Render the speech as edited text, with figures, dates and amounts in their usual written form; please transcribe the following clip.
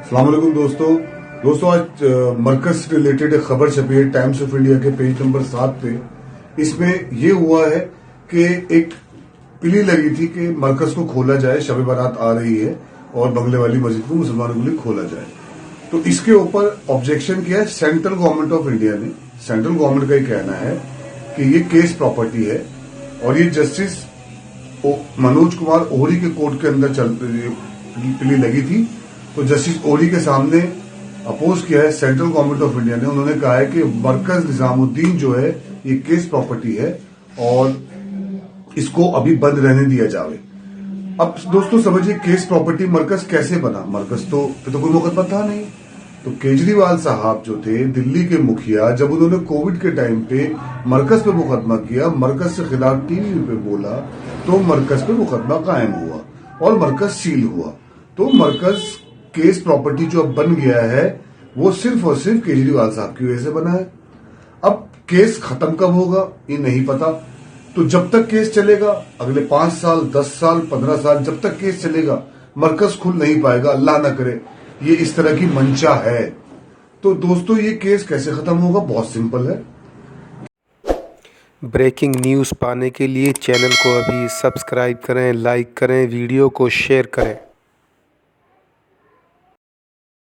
अस्सलाम वालेकुम दोस्तों आज मरकज से रिलेटेड एक खबर छपी है टाइम्स ऑफ इंडिया के पेज नंबर 7 पे। इसमें ये हुआ है कि एक पिली लगी थी कि मरकज को खोला जाए, शब बारात आ रही है और बंगले वाली मस्जिद को मुसलमानों के लिए खोला जाए। तो इसके ऊपर ऑब्जेक्शन किया है सेंट्रल गवर्नमेंट ऑफ इंडिया ने। सेंट्रल गवर्नमेंट का ये कहना है कि ये केस प्रॉपर्टी है और ये जस्टिस मनोज कुमार ओहरी के कोर्ट के अंदर पिली लगी थी। तो जस्टिस ओहरी के सामने अपोज किया है सेंट्रल गवर्नमेंट ऑफ इंडिया ने। उन्होंने कहा है कि मरकज निजामुद्दीन जो है ये केस प्रॉपर्टी है और इसको अभी बंद रहने दिया जाए। अब दोस्तों समझिए, केस प्रॉपर्टी मरकज कैसे बना? मरकज तो कोई मुकदमा था नहीं। तो केजरीवाल साहब जो थे दिल्ली के मुखिया, जब उन्होंने कोविड के टाइम पे मरकज पे मुकदमा किया, मरकज से खिलाफ टीवी पे बोला, तो मरकज पे मुकदमा कायम हुआ और मरकज सील हुआ। तो मरकज केस प्रॉपर्टी जो अब बन गया है वो सिर्फ और सिर्फ केजरीवाल साहब की वजह से बना है। अब केस खत्म कब होगा ये नहीं पता। तो जब तक केस चलेगा, अगले 5 साल, 10 साल, 15 साल, जब तक केस चलेगा मरकज खुल नहीं पाएगा। अल्लाह ना करे ये इस तरह की मंशा है। तो दोस्तों ये केस कैसे खत्म होगा? बहुत सिंपल है। ब्रेकिंग न्यूज़ पाने के लिए चैनल को अभी सब्सक्राइब करें, लाइक करें, वीडियो को शेयर करें।